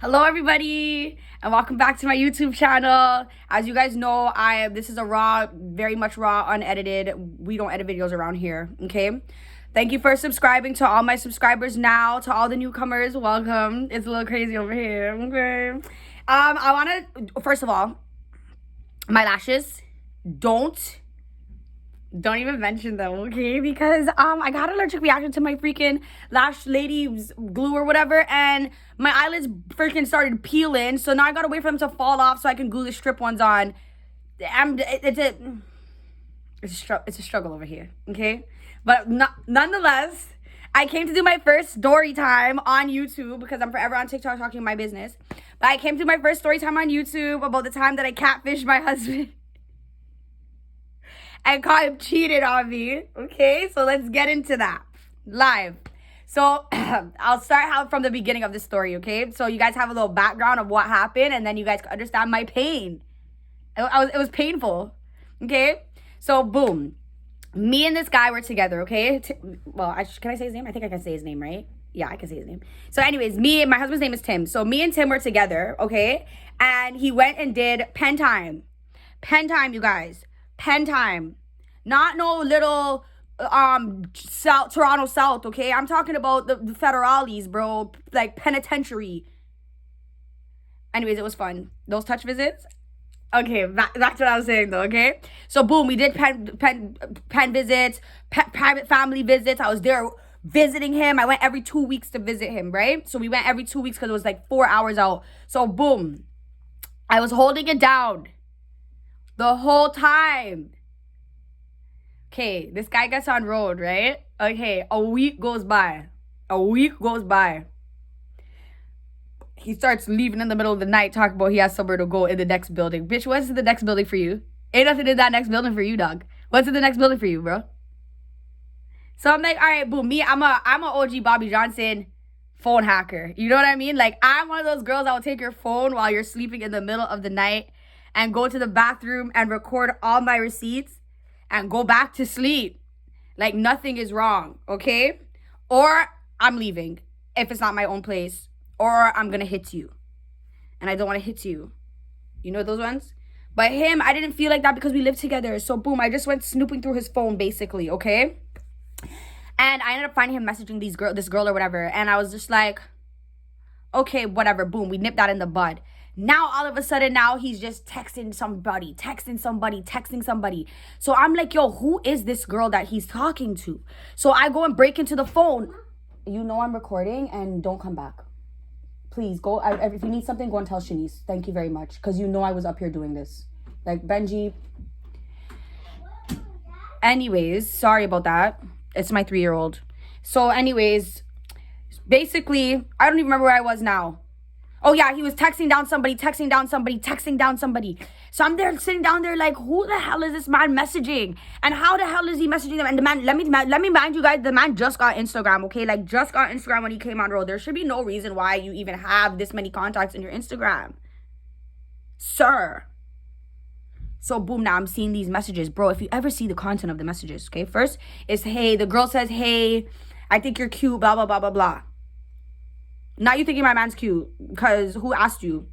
Hello everybody and welcome back to my YouTube channel. As you guys know, this is a raw, very much raw, unedited. We don't edit videos around here, okay? Thank you for subscribing to all my subscribers now. To all the newcomers, welcome. It's a little crazy over here, okay? I want to, first of all, my lashes, don't even mention them, okay? Because I got an allergic reaction to my freaking lash lady's glue or whatever, and my eyelids freaking started peeling. So now I gotta wait for them to fall off so I can glue the strip ones on. It's a struggle over here, okay? But nonetheless, I came to do my first story time on YouTube because I'm forever on TikTok talking my business. But I came to do my first story time on YouTube about the time that I catfished my husband. I caught him cheated on me. Okay, so let's get into that live. So I'll start out from the beginning of the story, okay? So you guys have a little background of what happened, and then you guys can understand my pain. It was painful, okay? So boom, me and this guy were together, okay? Can I say his name? I think I can say his name, right? Yeah, I can say his name. So anyways, my husband's name is Tim. So me and Tim were together, okay? And he went and did pen time. Pen time, you guys. Pen time. Not no little Toronto South, okay? I'm talking about the federales, bro. Like penitentiary. Anyways, it was fun. Those touch visits. Okay, that's what I was saying though, okay? So boom, we did pen visits, private family visits. I was there visiting him. I went every 2 weeks to visit him, right? So we went every 2 weeks because it was like 4 hours out. So boom, I was holding it down the whole time. Okay, this guy gets on road, right? Okay, a week goes by. He starts leaving in the middle of the night, talking about he has somewhere to go in the next building. Bitch, what's in the next building for you? Ain't nothing in that next building for you, dog. What's in the next building for you, bro? So I'm like, all right, boom, I'm a OG Bobby Johnson phone hacker. You know what I mean? Like, I'm one of those girls that will take your phone while you're sleeping in the middle of the night and go to the bathroom and record all my receipts and go back to sleep like nothing is wrong, okay? Or I'm leaving if it's not my own place, or I'm gonna hit you and I don't want to hit you. You know those ones? But him, I didn't feel like that because we lived together. So boom, I just went snooping through his phone basically, okay? And I ended up finding him messaging this girl or whatever, and I was just like, okay, whatever. Boom, we nipped that in the bud. Now, all of a sudden, now he's just texting somebody. So I'm like, yo, who is this girl that he's talking to? So I go and break into the phone. You know I'm recording, and don't come back. Please, go. If you need something, go and tell Shanice. Thank you very much. Because you know I was up here doing this. Like, Benji. Anyways, sorry about that. It's my 3-year-old. So anyways, basically, I don't even remember where I was now. Oh yeah, he was texting down somebody. So I'm there sitting down there like, who the hell is this man messaging? And how the hell is he messaging them? And the man, let me mind you guys, the man just got Instagram, okay? Like, just got Instagram when he came on road. There should be no reason why you even have this many contacts in your Instagram, sir. So boom, now I'm seeing these messages. Bro, if you ever see the content of the messages, okay? First is, hey, the girl says, hey, I think you're cute, blah, blah, blah, blah, blah. Now you thinking my man's cute because who asked you?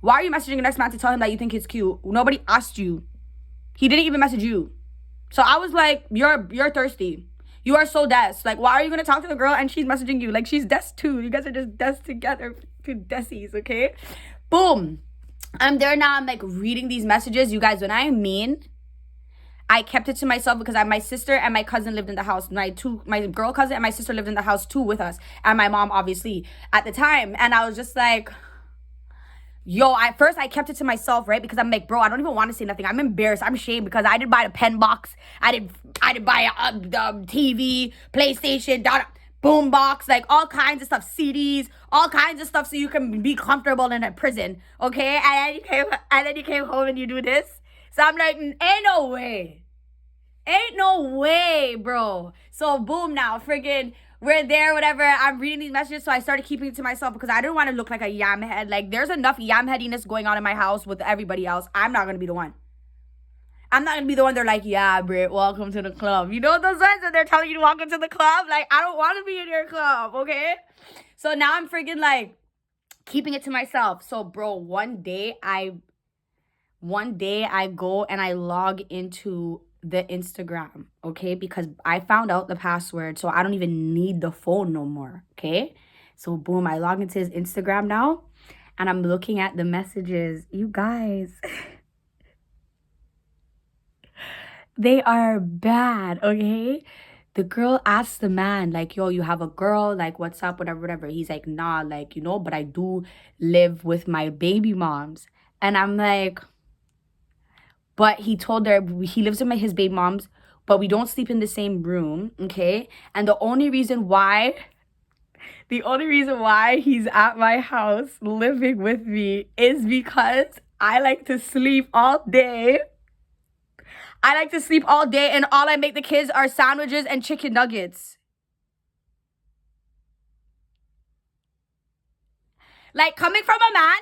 Why are you messaging the next man to tell him that you think he's cute? Nobody asked you. He didn't even message you. So I was like, you're thirsty. You are so des. Like, why are you going to talk to the girl and she's messaging you? Like, she's des too. You guys are just des together. Two desies, okay? Boom. I'm there now. I'm like reading these messages. You guys, when I mean, I kept it to myself because my sister and my cousin lived in the house. My girl cousin and my sister lived in the house too with us. And my mom, obviously, at the time. And I was just like, yo, at first I kept it to myself, right? Because I'm like, bro, I don't even want to say nothing. I'm embarrassed. I'm ashamed because I didn't buy a pen box. I didn't buy a TV, PlayStation, boom box, like all kinds of stuff, CDs, all kinds of stuff so you can be comfortable in a prison, okay? And then you came home and you do this. So I'm like, ain't no way, bro. So boom, now friggin', we're there, whatever. I'm reading these messages, so I started keeping it to myself because I didn't want to look like a yam head. Like, there's enough yam headiness going on in my house with everybody else. I'm not gonna be the one. They're like, yeah, Britt, welcome to the club. You know those ones that they're telling you to welcome to the club? Like, I don't want to be in your club, okay? So now I'm freaking like, keeping it to myself. So, bro, one day I go and I log into the Instagram, okay? Because I found out the password, so I don't even need the phone no more, okay? So, boom, I log into his Instagram now, and I'm looking at the messages. You guys, they are bad, okay? The girl asks the man, like, yo, you have a girl, like, what's up, whatever, whatever. He's like, nah, like, but I do live with my baby moms. And I'm like, but he told her he lives with his baby moms, but we don't sleep in the same room, okay? And the only reason why he's at my house living with me is because I like to sleep all day. And all I make the kids are sandwiches and chicken nuggets. Like, coming from a man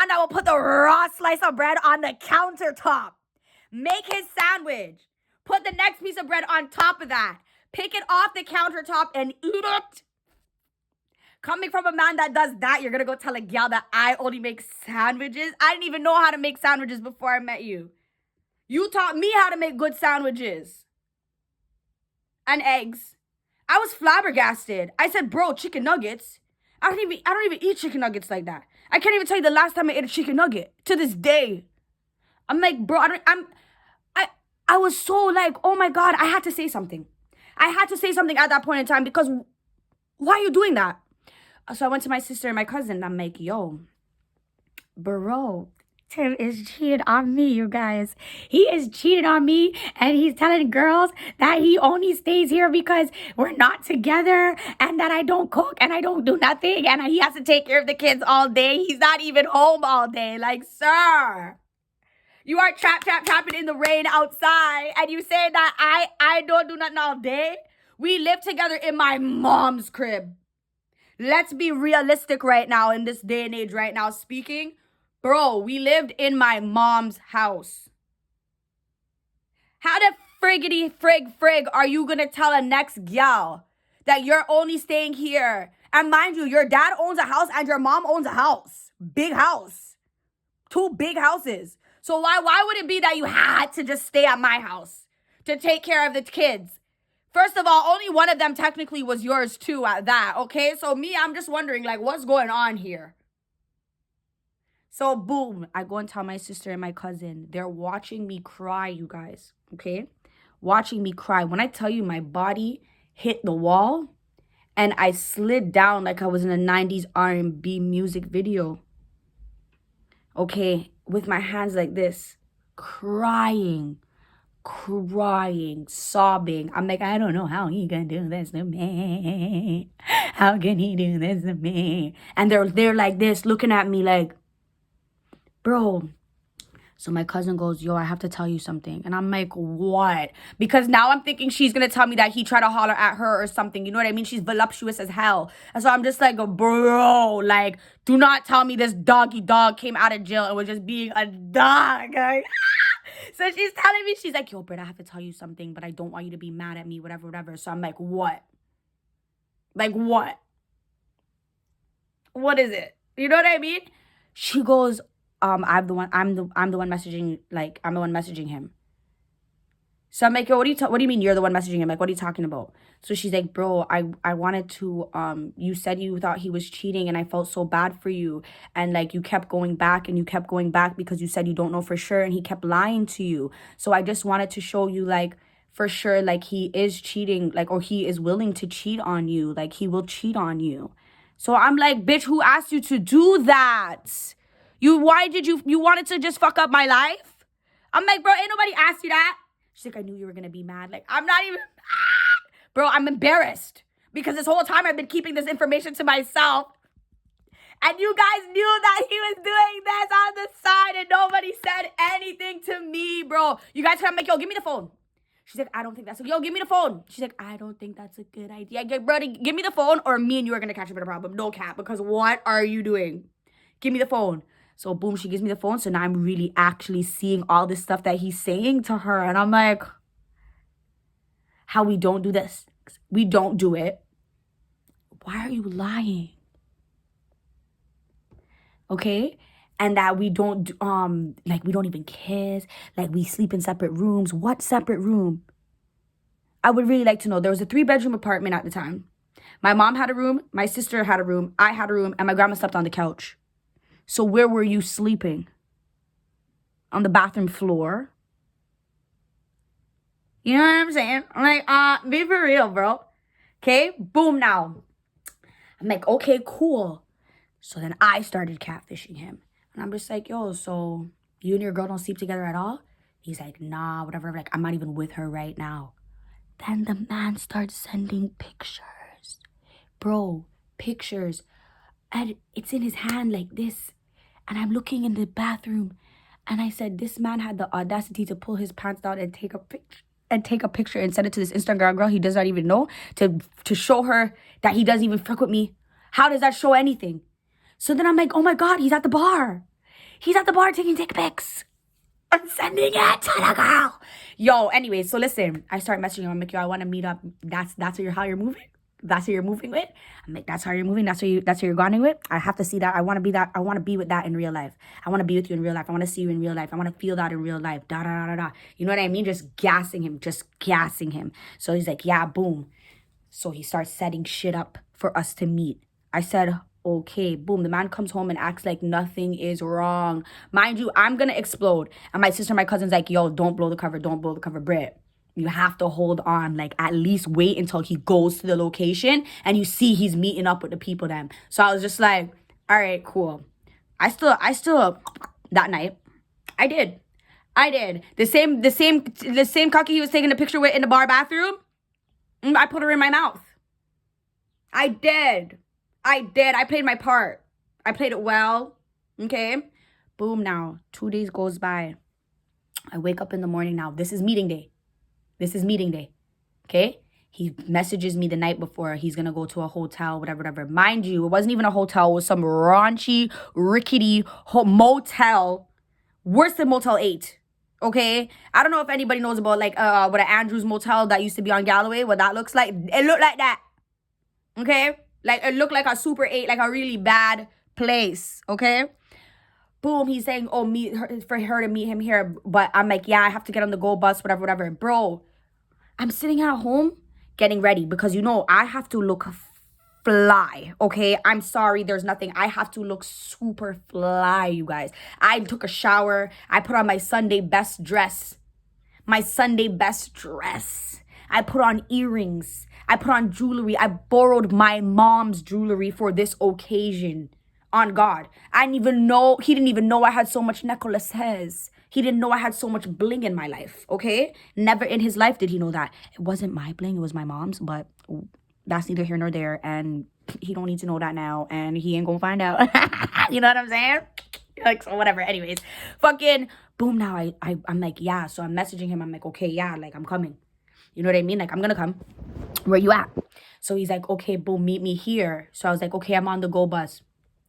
that will put the raw slice of bread on the countertop, make his sandwich, put the next piece of bread on top of that, pick it off the countertop and eat it. Coming from a man that does that, you're gonna go tell a gal that I only make sandwiches? I didn't even know how to make sandwiches before I met you. You taught me how to make good sandwiches. And eggs. I was flabbergasted. I said, bro, chicken nuggets? I don't even eat chicken nuggets like that. I can't even tell you the last time I ate a chicken nugget. To this day. I'm like, bro, I was so like, oh my God, I had to say something. I had to say something at that point in time because why are you doing that? So I went to my sister and my cousin. I'm like, yo, bro, Tim is cheating on me, you guys. He is cheating on me, and he's telling girls that he only stays here because we're not together, and that I don't cook and I don't do nothing, and he has to take care of the kids all day. He's not even home all day. Like, sir, you are trapping in the rain outside, and you say that I don't do nothing all day? We live together in my mom's crib. Let's be realistic right now in this day and age right now speaking. Bro, we lived in my mom's house. How the frig are you gonna tell a next gal that you're only staying here? And mind you, your dad owns a house and your mom owns a house. Big house. 2 big houses. So why would it be that you had to just stay at my house to take care of the kids? First of all, only one of them technically was yours too at that, okay? So me, I'm just wondering, like, what's going on here? So boom, I go and tell my sister and my cousin. They're watching me cry, you guys, okay? Watching me cry. When I tell you my body hit the wall and I slid down like I was in a 90s R&B music video, okay, with my hands like this, crying, sobbing. I'm like, I don't know how he gonna do this to me. How can he do this to me? And they're like this, looking at me like, bro. So my cousin goes, yo, I have to tell you something. And I'm like, what? Because now I'm thinking she's gonna tell me that he tried to holler at her or something. You know what I mean? She's voluptuous as hell. And so I'm just like, bro, like, do not tell me this doggy dog came out of jail and was just being a dog. Like, so she's telling me, she's like, yo, Britt, I have to tell you something, but I don't want you to be mad at me, whatever, whatever. So I'm like, what? Like, what? What is it? You know what I mean? She goes, I'm the one messaging him. So I'm like, yo, what do you mean you're the one messaging him? Like, what are you talking about? So she's like, bro, I wanted to, you said you thought he was cheating and I felt so bad for you. And like, you kept going back because you said you don't know for sure. And he kept lying to you. So I just wanted to show you, like, for sure, like, he is cheating, like, or he is willing to cheat on you. Like, he will cheat on you. So I'm like, bitch, who asked you to do that? You wanted to just fuck up my life? I'm like, bro, ain't nobody asked you that. She's like, I knew you were going to be mad. Like, I'm not even, bro, I'm embarrassed. Because this whole time I've been keeping this information to myself. And you guys knew that he was doing this on the side and nobody said anything to me, bro. You guys come like, yo, give me the phone. She's like, I don't think that's, yo, give me the phone. She's like, I don't think that's a good idea. Yeah, bro, give me the phone or me and you are going to catch a bit of problem. No cap, because what are you doing? Give me the phone. So boom, she gives me the phone. So now I'm really actually seeing all this stuff that he's saying to her. And I'm like, how we don't do this? We don't do it. Why are you lying? okay? And that we don't like we don't even kiss, like we sleep in separate rooms. What separate room? I would really like to know. There was a 3-bedroom apartment at the time. My mom had a room, my sister had a room, I had a room, and my grandma slept on the couch. So where were you sleeping? On the bathroom floor? You know what I'm saying? I'm like, be for real, bro. Okay, boom now. I'm like, okay, cool. So then I started catfishing him. And I'm just like, yo, so you and your girl don't sleep together at all? He's like, nah, whatever. Like, I'm not even with her right now. Then the man starts sending pictures. Bro, pictures. And it's in his hand like this. And I'm looking in the bathroom. And I said, this man had the audacity to pull his pants down and take a picture and send it to this Instagram girl he does not even know to show her that he doesn't even fuck with me. How does that show anything? So then I'm like, oh my God, he's at the bar. He's at the bar taking dick pics and sending it to the girl. Yo, anyway, so listen, I start messaging him. I'm like, yo, I want to meet up. That's how you're moving? That's who you're moving with? I'm like, that's how you're moving? That's who you're going with? I have to see that. I want to be that. I want to be with that in real life. I want to be with you in real life. I want to see you in real life. I want to feel that in real life. Da, da, da, da, da. You know what I mean? Just gassing him. So he's like, yeah, boom. So he starts setting shit up for us to meet. I said, okay, boom. The man comes home and acts like nothing is wrong. Mind you, I'm going to explode. And my sister, my cousin's like, yo, don't blow the cover. Don't blow the cover, Brit. You have to hold on, like at least wait until he goes to the location and you see he's meeting up with the people then. So I was just like, all right, cool. I still that night, I did. The same cocky he was taking a picture with in the bar bathroom, I put her in my mouth. I did. I played my part. I played it well. Okay. Boom now. 2 days goes by. I wake up in the morning now. This is meeting day. Okay? He messages me the night before. He's going to go to a hotel, whatever. Mind you, it wasn't even a hotel. It was some raunchy, rickety motel. Worse than Motel 8. Okay? I don't know if anybody knows about like what an Andrews Motel that used to be on Galloway, what that looks like. It looked like that. Okay? Like it looked like a Super 8, like a really bad place. Okay? Boom, he's saying, oh, for her to meet him here. But I'm like, yeah, I have to get on the go bus, whatever. Bro, I'm sitting at home getting ready because, you know, I have to look fly, okay? I'm sorry, there's nothing. I have to look super fly, you guys. I took a shower. I put on my Sunday best dress. I put on earrings. I put on jewelry. I borrowed my mom's jewelry for this occasion. On God. He didn't even know I had so much necklaces. He didn't know I had so much bling in my life, okay? Never in his life did he know that. It wasn't my bling, it was my mom's, but that's neither here nor there, and he don't need to know that now, and he ain't gonna find out. You know what I'm saying? Like, so whatever. Anyways, fucking boom now. I'm like, yeah. So I'm messaging him. I'm like, okay, yeah, like I'm coming. You know what I mean? Like, I'm gonna come. Where you at? So he's like, okay, boom, meet me here. So I was like, okay, I'm on the go bus.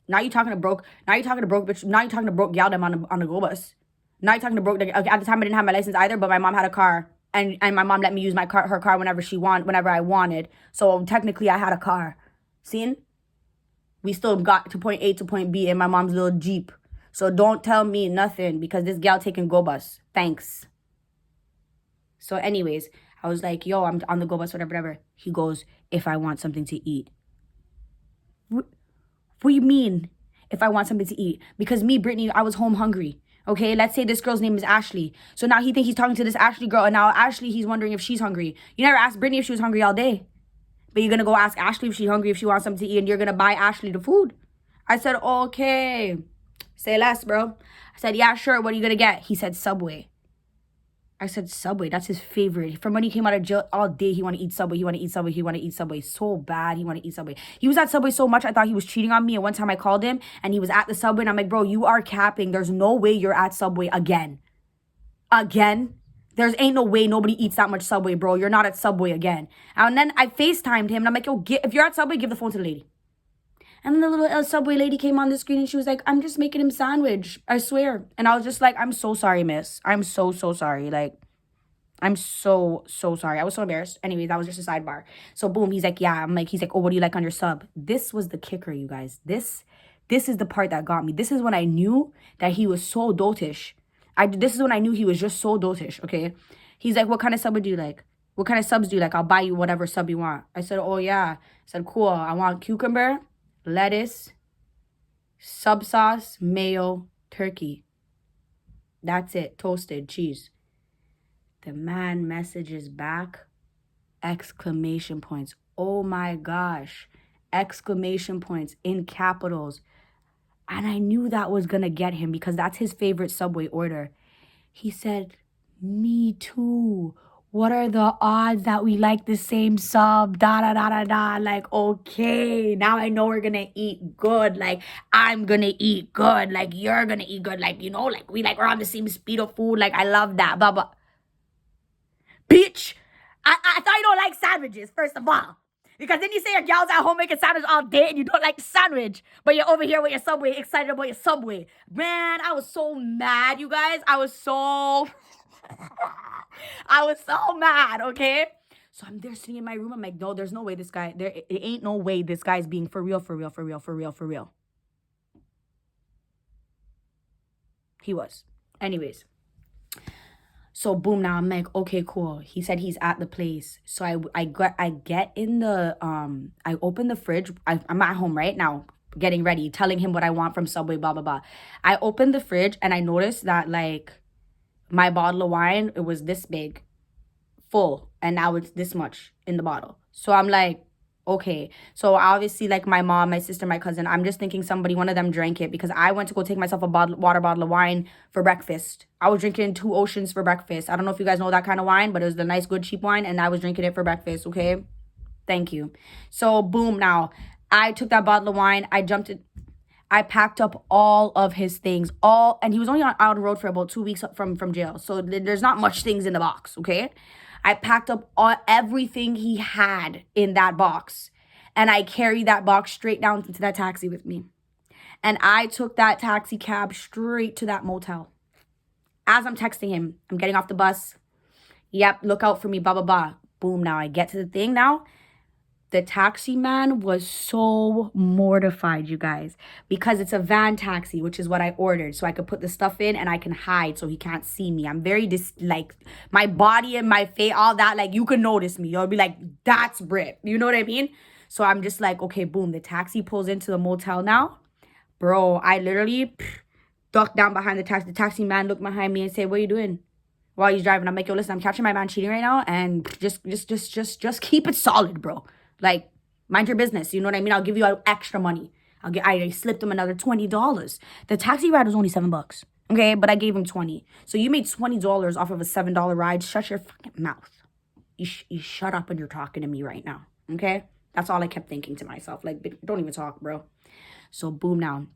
Now you talking to broke bitch. Now you talking to broke gal them on the go bus. Now you talking to broke. At the time I didn't have my license either, but my mom had a car, and my mom let me use her car whenever I wanted. So technically I had a car. Seen? We still got to point A to point B in my mom's little Jeep. So don't tell me nothing because this gal taking go bus. Thanks. So anyways, I was like, yo, I'm on the go bus, whatever. He goes, if I want something to eat. What do you mean, if I want something to eat? Because me, Brittany, I was home hungry. Okay, let's say this girl's name is Ashley. So now he thinks he's talking to this Ashley girl, and now Ashley, he's wondering if she's hungry. You never asked Brittany if she was hungry all day. But you're going to go ask Ashley if she's hungry, if she wants something to eat, and you're going to buy Ashley the food. I said, okay. Say less, bro. I said, yeah, sure. What are you going to get? He said, Subway. I said, Subway. That's his favorite. From when he came out of jail, all day he want to eat Subway. He want to eat Subway. So bad. He want to eat Subway. He was at Subway so much, I thought he was cheating on me. And one time I called him, and he was at the Subway. And I'm like, bro, you are capping. There's no way you're at Subway again. Again? There's ain't no way nobody eats that much Subway, bro. You're not at Subway again. And then I FaceTimed him, and I'm like, yo, if you're at Subway, give the phone to the lady. And then the little Subway lady came on the screen, and she was like, I'm just making him sandwich. I swear. And I was just like, I'm so sorry, miss. I'm so sorry. Like, I'm so sorry. I was so embarrassed. Anyways, that was just a sidebar. So boom, he's like, yeah. He's like, oh, what do you like on your sub? This was the kicker, you guys. This this is the part that got me. This is when I knew that he was so dotish. This is when I knew he was just so dotish, okay? He's like, what kind of sub would you like? What kind of subs do you like? I'll buy you whatever sub you want. I said, oh, yeah. I said, cool. I want cucumber, lettuce, sub sauce, mayo, turkey. That's it. Toasted cheese. The man messages back, exclamation points. Oh, my gosh. Exclamation points in capitals. And I knew that was going to get him because that's his favorite Subway order. He said, me too. What are the odds that we like the same sub? Da da da da da. Like, okay, now I know we're gonna eat good. Like, I'm gonna eat good. Like, you're gonna eat good. Like, you know, like we're on the same speed of food. Like, I love that. Blah blah. Bitch, I thought you don't like sandwiches, first of all. Because then you say your gal's at home making sandwich all day and you don't like the sandwich. But you're over here with your Subway, excited about your Subway. Man, I was so mad, you guys. I was so mad, okay? So I'm there sitting in my room. I'm like, no, there's no way this guy, it ain't no way this guy's being for real. He was. Anyways. So boom, now I'm like, okay, cool. He said he's at the place. So I get in the, I open the fridge. I'm at home right now, getting ready, telling him what I want from Subway, blah, blah, blah. I opened the fridge and I noticed that like my bottle of wine, it was this big, full. And now it's this much in the bottle. So I'm like, okay. So obviously like my mom, my sister, my cousin, I'm just thinking one of them drank it because I went to go take myself a water bottle of wine for breakfast. I was drinking 2 Oceans for breakfast. I don't know if you guys know that kind of wine, but it was the nice, good, cheap wine. And I was drinking it for breakfast, okay? Thank you. So boom, now I took that bottle of wine. I packed up all of his things, and he was only out on the road for about 2 weeks from jail. So there's not much things in the box, okay? I packed up everything he had in that box, and I carried that box straight down into that taxi with me. And I took that taxi cab straight to that motel. As I'm texting him, I'm getting off the bus. Yep, look out for me, blah, blah, blah. Boom, now I get to the thing now. The taxi man was so mortified, you guys, because it's a van taxi, which is what I ordered. So I could put the stuff in and I can hide so he can't see me. I'm very, like, my body and my face, all that, like, you can notice me. You'll be like, that's Brit. You know what I mean? So I'm just like, okay, boom. The taxi pulls into the motel now. Bro, I literally ducked down behind the taxi. The taxi man looked behind me and said, what are you doing? While he's driving, I'm like, yo, listen, I'm catching my man cheating right now. And just keep it solid, bro. Like, mind your business. You know what I mean? I'll give you extra money. I slipped him another $20. The taxi ride was only $7. Okay, but I gave him 20. So you made $20 off of a $7 ride. Shut your fucking mouth. You shut up when you're talking to me right now. Okay? That's all I kept thinking to myself. Like, don't even talk, bro. So boom now.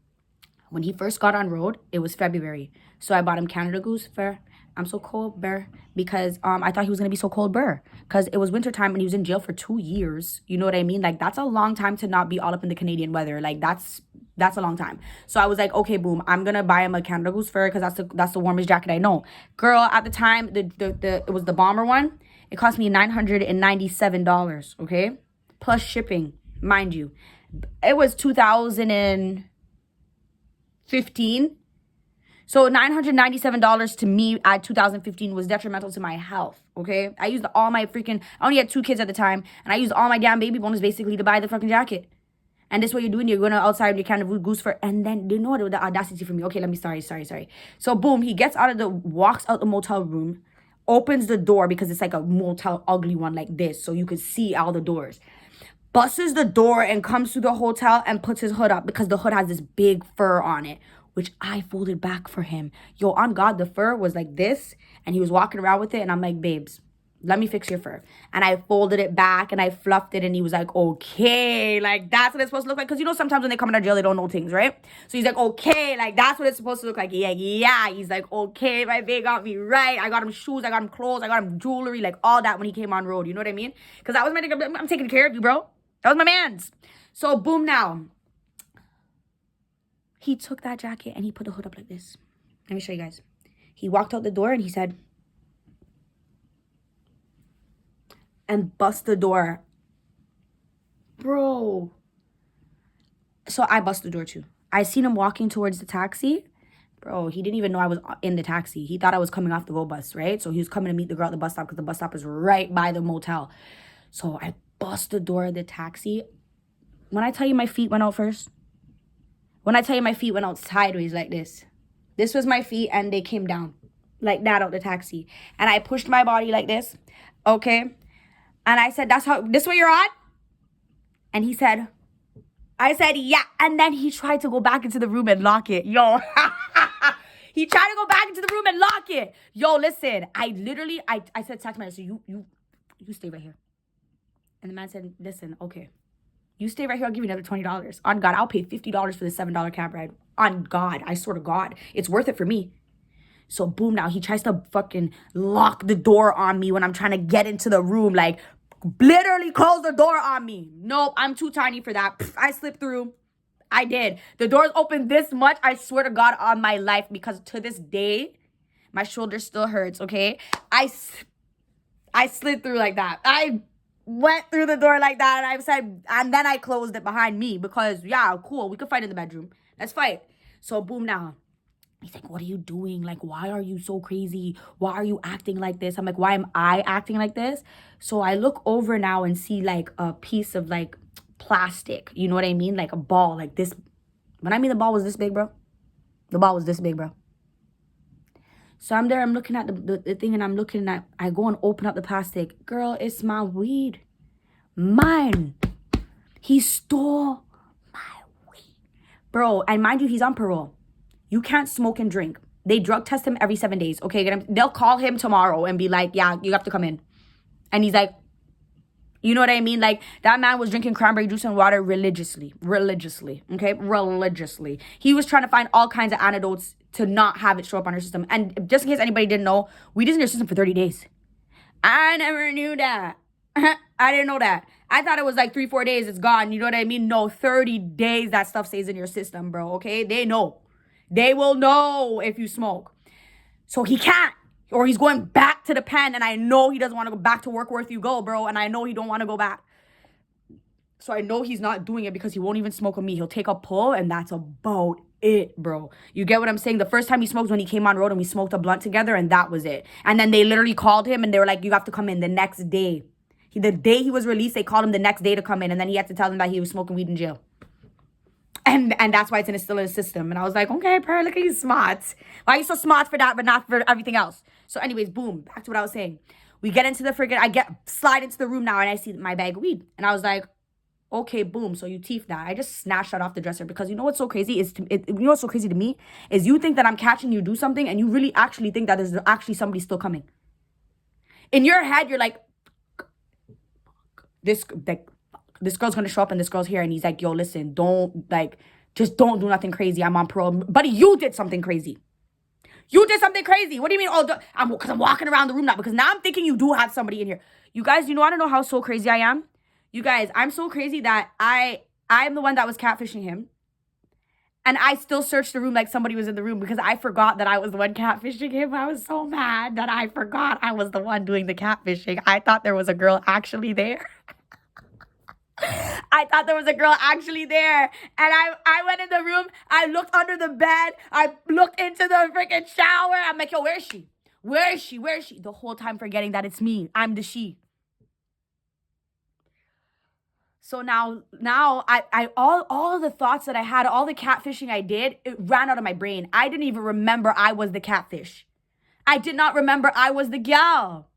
When he first got on road, it was February. So I bought him Canada Goose for I'm so cold, burr. Because I thought he was going to be so cold, burr. Because it was wintertime and he was in jail for 2 years. You know what I mean? Like, that's a long time to not be all up in the Canadian weather. Like, that's a long time. So I was like, okay, boom. I'm going to buy him a Canada Goose fur because that's the warmest jacket I know. Girl, at the time, it was the bomber one. It cost me $997, okay? Plus shipping, mind you. It was 2015. So $997 to me at 2015 was detrimental to my health, okay? I used all my I only had 2 kids at the time, and I used all my damn baby bonus basically to buy the fucking jacket. And this is what you're doing. You're going outside your Canada Goose for, and then, you know what, the audacity for me. Okay, sorry. So boom, he walks out the motel room, opens the door because it's like a motel ugly one like this, so you could see all the doors. Busts the door and comes to the hotel and puts his hood up because the hood has this big fur on it, which I folded back for him. Yo, on God, the fur was like this, and he was walking around with it, and I'm like, babes, let me fix your fur. And I folded it back, and I fluffed it, and he was like, okay, like, that's what it's supposed to look like. Because, you know, sometimes when they come out of jail, they don't know things, right? So he's like, okay, like, that's what it's supposed to look like. Yeah. He's like, okay, my babe got me right. I got him shoes, I got him clothes, I got him jewelry, like, all that when he came on road. You know what I mean? Because I was I'm taking care of you, bro. That was my man's. So, boom now. He took that jacket and he put the hood up like this. Let me show you guys. He walked out the door and he said, and bust the door. Bro. So I bust the door too. I seen him walking towards the taxi. Bro, he didn't even know I was in the taxi. He thought I was coming off the go bus, right? So he was coming to meet the girl at the bus stop because the bus stop is right by the motel. So I bust the door of the taxi. When I tell you my feet went out first, when I tell you my feet went out sideways like this was my feet and they came down like that out the taxi. And I pushed my body like this, okay? And I said, this what you're on? And I said, yeah. And then he tried to go back into the room and lock it. Yo, he tried to go back into the room and lock it. Yo, listen, I said, text message, you stay right here. And the man said, listen, okay. You stay right here, I'll give you another $20. On God, I'll pay $50 for the $7 cab ride. On God, I swear to God, it's worth it for me. So boom, now he tries to fucking lock the door on me when I'm trying to get into the room. Like, literally close the door on me. Nope, I'm too tiny for that. I slipped through. I did. The door's open this much, I swear to God on my life, because to this day, my shoulder still hurts, okay? I slid through like that. I went through the door like that, and I said, and then I closed it behind me because, yeah, cool, we could fight in the bedroom. Let's fight. So boom, now he's like, what are you doing? Like, why are you so crazy? Why are you acting like this? I'm like, why am I acting like this? So I look over now and see like a piece of like plastic, you know what I mean? Like a ball like this. When I mean the ball was this big, bro, the ball was this big, bro. So I'm there, I'm looking at the thing, and I'm looking at, I go and open up the plastic. Girl, it's my weed. Mine. He stole my weed. Bro, and mind you, he's on parole. You can't smoke and drink. They drug test him every 7 days, okay? They'll call him tomorrow and be like, yeah, you have to come in. And he's like, you know what I mean? Like, that man was drinking cranberry juice and water religiously, okay? Religiously. He was trying to find all kinds of antidotes to not have it show up on our system. And just in case anybody didn't know, weed is in your system for 30 days. I never knew that. I didn't know that. I thought it was like 3-4 days, it's gone. You know what I mean? No, 30 days that stuff stays in your system, bro, okay? They know. They will know if you smoke. So he can't. Or he's going back to the pen, and I know he doesn't want to go back to work where you go, bro. And I know he don't want to go back. So I know he's not doing it because he won't even smoke with me. He'll take a pull, and that's about it, bro. You get what I'm saying? The first time he smoked when he came on road and we smoked a blunt together, and that was it. And then they literally called him, and they were like, you have to come in the next day. The day he was released, they called him the next day to come in, and then he had to tell them that he was smoking weed in jail. And that's why it's still in the system. And I was like, okay, Pearl, look at you smart. Why are you so smart for that but not for everything else? So anyways, boom, back to what I was saying. We get into the slide into the room now, and I see my bag of weed. And I was like, okay, boom, so you teeth that. I just snatched that off the dresser because you know what's so crazy? You know what's so crazy to me? Is you think that I'm catching you do something, and you really actually think that there's actually somebody still coming. In your head, you're like, this girl's gonna show up and this girl's here. And he's like, yo, listen, just don't do nothing crazy. I'm on parole. Buddy, you did something crazy. You did something crazy. What do you mean? Oh, because I'm walking around the room now. Because now I'm thinking you do have somebody in here. You guys, you want to know how so crazy I am? You guys, I'm so crazy that I'm the one that was catfishing him. And I still searched the room like somebody was in the room because I forgot that I was the one catfishing him. I was so mad that I forgot I was the one doing the catfishing. I thought there was a girl actually there. I thought there was a girl actually there. And I went in the room. I looked under the bed. I looked into the freaking shower. I'm like, yo, where is she? Where is she? Where is she? The whole time forgetting that it's me. I'm the she. So now I all the thoughts that I had, all the catfishing I did, it ran out of my brain. I didn't even remember I was the catfish. I did not remember I was the gal.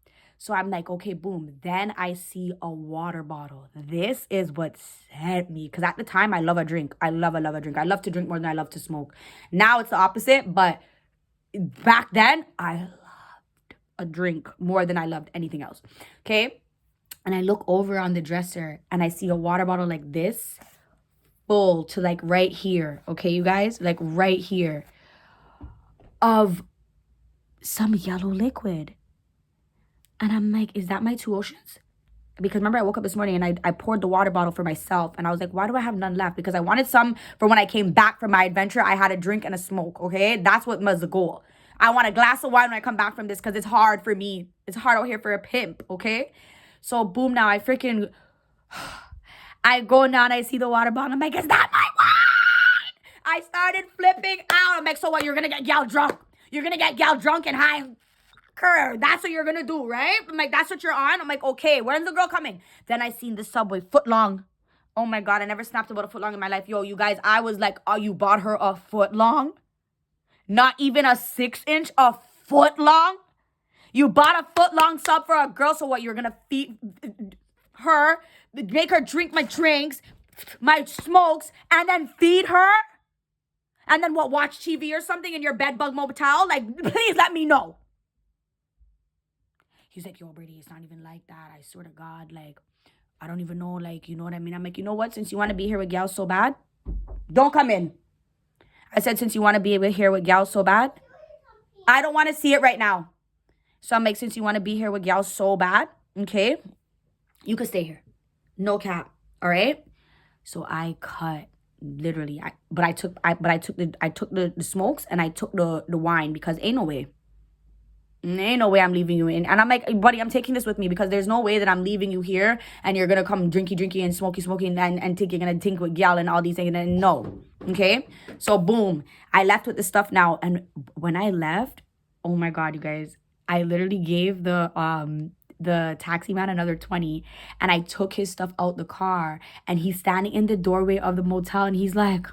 So I'm like, okay, boom. Then I see a water bottle. This is what sent me. Because at the time, I love a drink. I love a drink. I love to drink more than I love to smoke. Now it's the opposite. But back then, I loved a drink more than I loved anything else. Okay? And I look over on the dresser and I see a water bottle like this. Full to like right here. Okay, you guys? Like right here. Of some yellow liquid. And I'm like, is that my 2 Oceans? Because remember, I woke up this morning and I poured the water bottle for myself. And I was like, why do I have none left? Because I wanted some for when I came back from my adventure. I had a drink and a smoke, okay? That's what was the goal. I want a glass of wine when I come back from this because it's hard for me. It's hard out here for a pimp, okay? So boom, now I go down, I see the water bottle. I'm like, is that my wine? I started flipping out. I'm like, so what? You're gonna get gal drunk. You're gonna get gal drunk and high. That's what you're gonna do, right? I'm like, that's what you're on? I'm like, okay, when's the girl coming? Then I seen the Subway foot long. Oh my God, I never snapped about a foot long in my life. Yo, you guys, I was like, oh, you bought her a foot long? Not even a 6-inch, a foot long? You bought a foot long sub for a girl, so what? You're gonna feed her, make her drink my drinks, my smokes, and then feed her? And then what, watch TV or something in your bed bug motel? Like, please let me know. He's like, yo, Brady, it's not even like that. I swear to God, like, I don't even know, like, you know what I mean? I'm like, you know what? Since you want to be here with gals so bad, don't come in. I said, since you want to be here with gals so bad, I don't want to see it right now. So I'm like, since you want to be here with gals so bad, okay, you could stay here. No cap, all right? So I cut, literally, I took the smokes and I took the wine because ain't no way. Ain't no way I'm leaving you in. And I'm like, buddy, I'm taking this with me because there's no way that I'm leaving you here and you're going to come drinky and smoky and think you're going to think with gal and all these things. And no. Okay? So boom. I left with the stuff now. And when I left, oh my God, you guys, I literally gave the taxi man another 20 and I took his stuff out the car and he's standing in the doorway of the motel and he's like,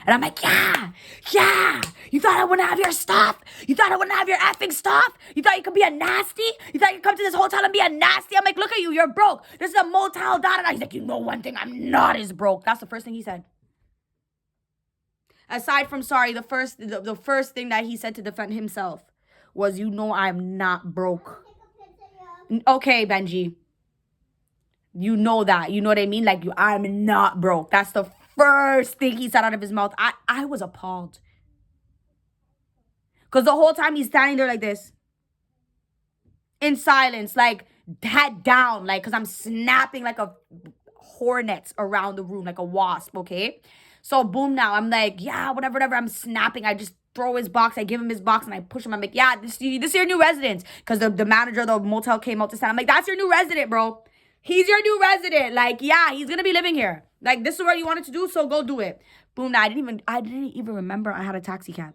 and I'm like, yeah. You thought I wouldn't have your stuff? You thought I wouldn't have your effing stuff? You thought you could be a nasty? You thought you could come to this hotel and be a nasty? I'm like, look at you, you're broke. This is a motel, da. He's like, you know one thing, I'm not as broke. That's the first thing he said. Aside from sorry, the first thing that he said to defend himself was, you know I'm not broke. Okay, Benji. You know that. You know what I mean? Like, I'm not broke. That's the first thing he said out of his mouth. I was appalled. Because the whole time he's standing there like this. In silence. Like, head down. Like, because I'm snapping like a hornet around the room. Like a wasp, okay? So, boom now. I'm like, yeah, whatever. I'm snapping. I just throw his box. I give him his box and I push him. I'm like, yeah, this is your new residence. Because the manager of the motel came out to stand. I'm like, that's your new resident, bro. He's your new resident. Like, yeah, he's going to be living here. Like, this is what you wanted to do, so go do it. Boom. Now, I didn't even remember I had a taxi cab.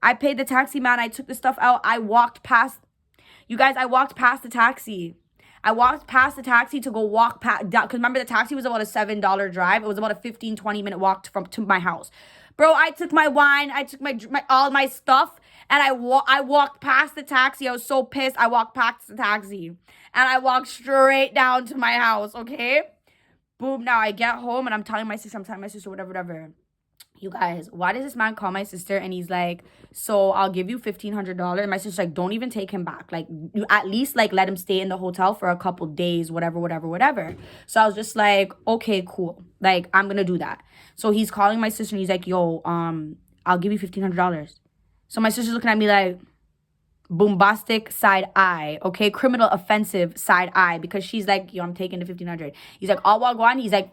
I paid the taxi man. I took the stuff out. I walked past the taxi. I walked past the taxi to go walk past. Because remember, the taxi was about a $7 drive. It was about a 15, 20-minute walk to my house. Bro, I took my wine. I took my all my stuff. And I walked past the taxi. I was so pissed. I walked past the taxi. And I walked straight down to my house, okay? Boom, now I get home and I'm telling my sister, whatever. You guys, why does this man call my sister and he's like, so I'll give you $1,500. And my sister's like, don't even take him back. Like, you at least like let him stay in the hotel for a couple days, whatever. So I was just like, okay, cool. Like, I'm gonna do that. So he's calling my sister and he's like, yo, I'll give you $1,500. So my sister's looking at me like, bombastic side eye, okay? Criminal offensive side eye, because she's like, yo, I'm taking the $1,500. He's like, oh, well, go on. He's like,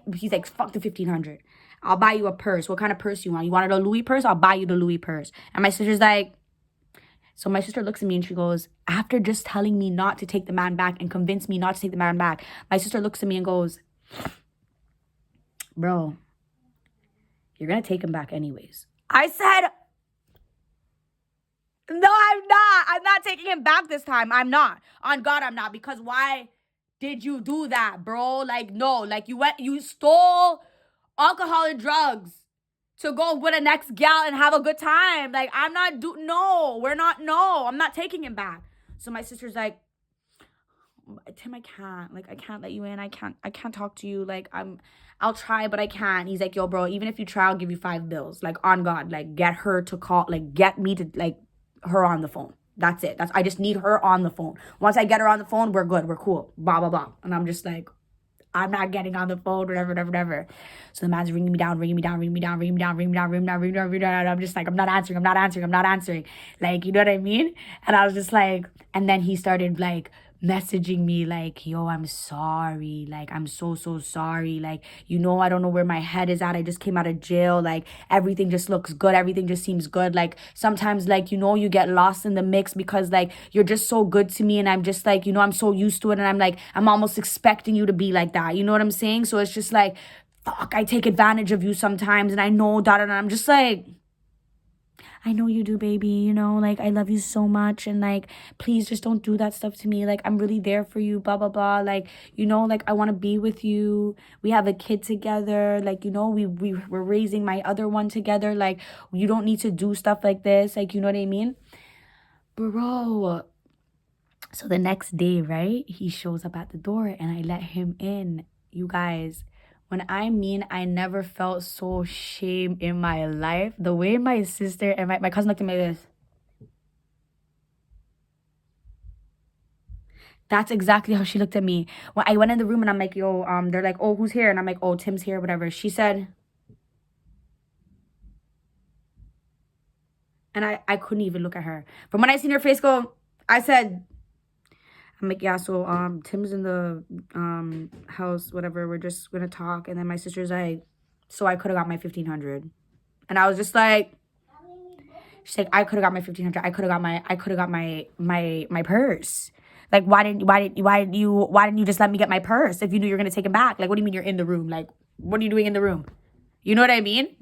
fuck the $1,500. I'll buy you a purse. What kind of purse you want? You wanted a Louis purse? I'll buy you the Louis purse. And my sister's like, so my sister looks at me and she goes, after just telling me not to take the man back and convince me not to take the man back, my sister looks at me and goes, bro, you're gonna take him back anyways. I said, no, I'm not. I'm not taking him back this time. I'm not. On God, I'm not. Because why did you do that, bro? Like, no. Like, you stole alcohol and drugs to go with a next gal and have a good time. Like, I'm not I'm not taking him back. So my sister's like, Tim, I can't. Like, I can't let you in. I can't talk to you. Like, I'll try, but I can't. He's like, yo, bro, even if you try, I'll give you $5. Like, on God. Like, get her to call. Like, get me to, like, her on the phone. That's it. I just need her on the phone. Once I get her on the phone, we're good. We're cool. Blah, blah, blah. And I'm just like, I'm not getting on the phone, whatever. So the man's ringing me down. And I'm just like, I'm not answering. Like, you know what I mean? And I was just like, and then he started like messaging me like, yo, I'm sorry. Like, I'm so sorry. Like, you know, I don't know where my head is at. I just came out of jail. Like, everything just looks good. Everything just seems good. Like, sometimes, like, you know, you get lost in the mix because, like, you're just so good to me. And I'm just like, you know, I'm so used to it. And I'm like, I'm almost expecting you to be like that. You know what I'm saying? So it's just like, fuck, I take advantage of you sometimes, and I know that, and I'm just like, I know you do, baby, you know, like, I love you so much, and, like, please just don't do that stuff to me, like, I'm really there for you, blah, blah, blah, like, you know, like, I want to be with you, we have a kid together, like, you know, we're raising my other one together, like, you don't need to do stuff like this, like, you know what I mean? Bro, so the next day, right, he shows up at the door, and I let him in. You guys, when I mean I never felt so shame in my life, the way my sister and my cousin looked at me like this. That's exactly how she looked at me. When I went in the room and I'm like, yo, they're like, oh, who's here? And I'm like, oh, Tim's here, whatever. She said, and I couldn't even look at her. From when I seen her face go, I said, I'm like, yeah, so Tim's in the house, whatever. We're just gonna talk. And then my sister's like, so I could have got my 1,500. And I was just like, she's like, I could have got my 1,500. I could have got my purse. Like, why didn't you just let me get my purse if you knew you were gonna take it back? Like, what do you mean you're in the room? Like, what are you doing in the room? You know what I mean?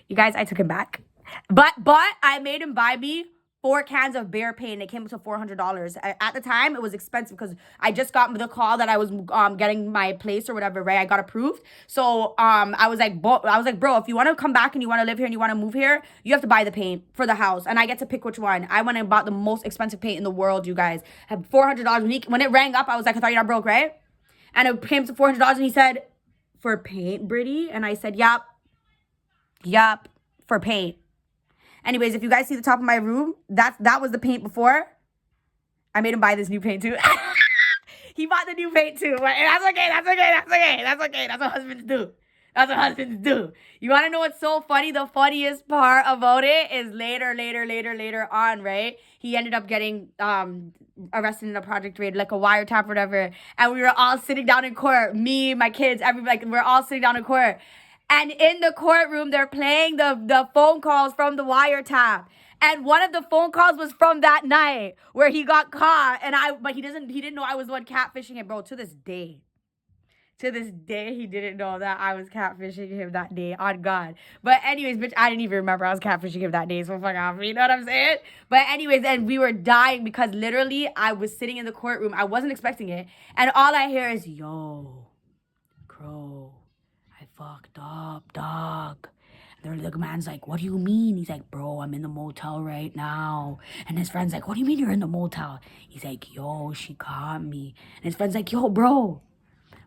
You guys, I took him back. But I made him buy me 4 cans of bear paint. It came to $400. At the time, it was expensive because I just got the call that I was getting my place or whatever, right? I got approved. So I was like, bro, if you want to come back and you want to live here and you want to move here, you have to buy the paint for the house, and I get to pick which one. I went and bought the most expensive paint in the world, you guys. I had $400. When it rang up, I was like, I thought you're not broke, right? And it came to $400, and he said, for paint, Britty? And I said, yup, for paint. Anyways, if you guys see the top of my room, that was the paint before. I made him buy this new paint too. He bought the new paint too. But that's okay. That's what husbands do. You want to know what's so funny? The funniest part about it is later on, right? He ended up getting arrested in a project raid, like a wiretap or whatever. And we were all sitting down in court. Me, my kids, we're all sitting down in court. And in the courtroom, they're playing the phone calls from the wiretap. And one of the phone calls was from that night where he got caught. But he didn't know I was the one catfishing him, bro. To this day, he didn't know that I was catfishing him that day. On God. But anyways, bitch, I didn't even remember I was catfishing him that day. So fuck off. You know what I'm saying? But anyways, and we were dying because literally I was sitting in the courtroom. I wasn't expecting it. And all I hear is, yo, Crow, I fucked up, dog. The man's like, what do you mean? He's like, bro, I'm in the motel right now. And his friend's like, what do you mean you're in the motel? He's like, yo, she caught me. And his friend's like, yo, bro,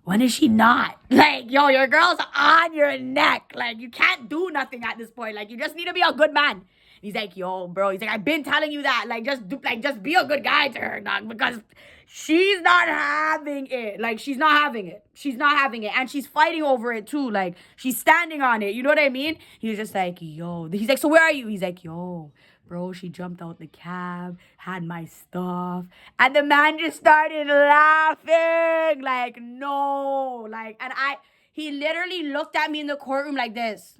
when is she not? Like, yo, your girl's on your neck. Like, you can't do nothing at this point. Like, you just need to be a good man. He's like, yo, bro. He's like, I've been telling you that. Like, just be a good guy to her, dog. Because she's not having it. Like, she's not having it. And she's fighting over it, too. Like, she's standing on it. You know what I mean? He's just like, yo. He's like, so where are you? He's like, yo, bro, she jumped out the cab, had my stuff. And the man just started laughing. Like, no. Like, and he literally looked at me in the courtroom like this.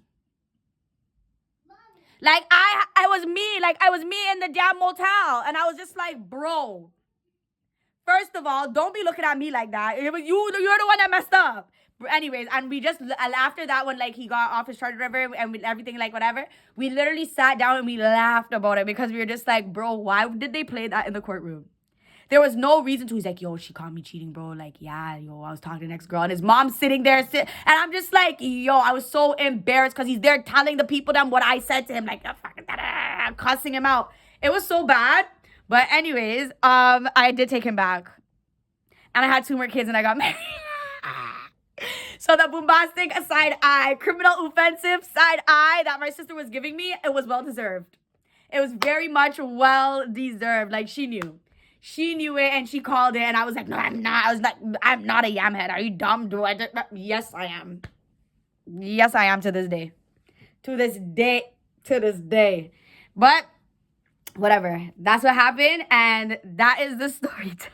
Like, I was me in the damn motel. And I was just like, bro, first of all, don't be looking at me like that. It was you're the one that messed up. Anyways, and we just, after that, when, like, he got off his charge or whatever, and everything, like, whatever, we literally sat down and we laughed about it because we were just like, bro, why did they play that in the courtroom? There was no reason to. He's like, yo, she caught me cheating, bro. Like, yeah, yo, I was talking to the next girl. And his mom's sitting there. And I'm just like, yo, I was so embarrassed because he's there telling the people them what I said to him. Like, cussing him out. It was so bad. But anyways, I did take him back. And I had 2 more kids and I got married. So the bombastic side eye, criminal offensive side eye that my sister was giving me, it was well deserved. It was very much well deserved. Like, she knew. She knew it and she called it, and I was like, no, I'm not. I was like, I'm not a yamhead. Are you dumb? Yes, I am. Yes, I am to this day. To this day. But whatever. That's what happened, and that is the story time.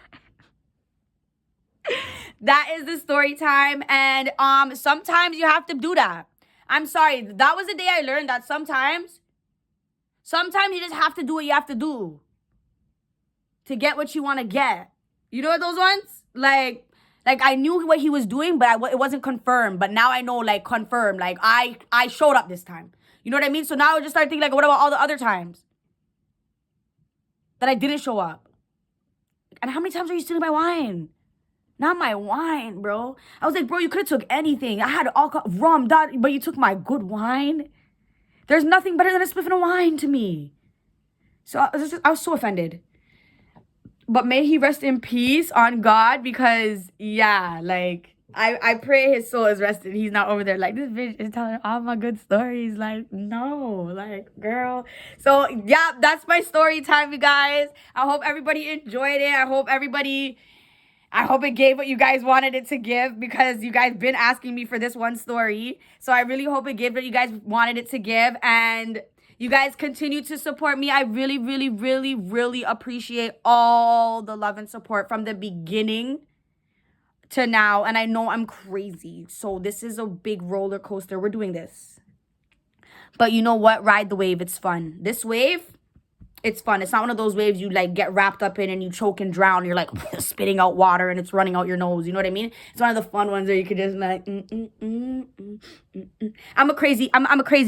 That is the story time, and sometimes you have to do that. I'm sorry. That was the day I learned that sometimes you just have to do what you have to do to get what you want to get. You know those ones? Like, Like, I knew what he was doing, but it wasn't confirmed. But now I know, like, confirmed. Like, I showed up this time. You know what I mean? So now I just start thinking, like, what about all the other times that I didn't show up? And how many times are you stealing my wine? Not my wine, bro. I was like, bro, you could have took anything. I had alcohol, rum, but you took my good wine. There's nothing better than a spliff and a wine to me. So I was so offended. But may he rest in peace on God, because, yeah, like, I pray his soul is rested. He's not over there like, this bitch is telling all my good stories. Like, no, like, girl. So, yeah, that's my story time, you guys. I hope everybody enjoyed it. I hope it gave what you guys wanted it to give, because you guys been asking me for this one story. So I really hope it gave what you guys wanted it to give. And you guys continue to support me. I really, really, really, really appreciate all the love and support from the beginning to now. And I know I'm crazy. So this is a big roller coaster. We're doing this. But you know what? Ride the wave. It's fun. This wave, it's fun. It's not one of those waves you like get wrapped up in and you choke and drown. You're like spitting out water and it's running out your nose. You know what I mean? It's one of the fun ones where you could just like, I'm a crazy,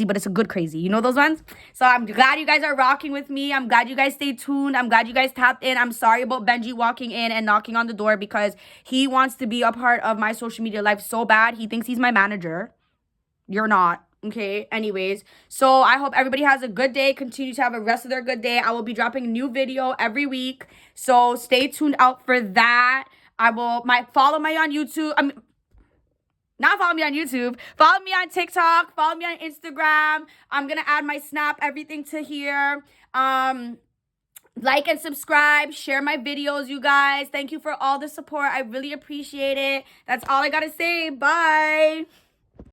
but it's a good crazy. You know those ones? So I'm glad you guys are rocking with me. I'm glad you guys stayed tuned. I'm glad you guys tapped in. I'm sorry about Benji walking in and knocking on the door, because he wants to be a part of my social media life so bad. He thinks he's my manager. You're not. Okay, anyways, so I hope everybody has a good day. Continue to have a rest of their good day. I will be dropping a new video every week, so stay tuned out for that. Follow me on YouTube. Not follow me on YouTube. Follow me on TikTok. Follow me on Instagram. I'm gonna add my Snap, everything to here. Like and subscribe. Share my videos, you guys. Thank you for all the support. I really appreciate it. That's all I gotta say. Bye.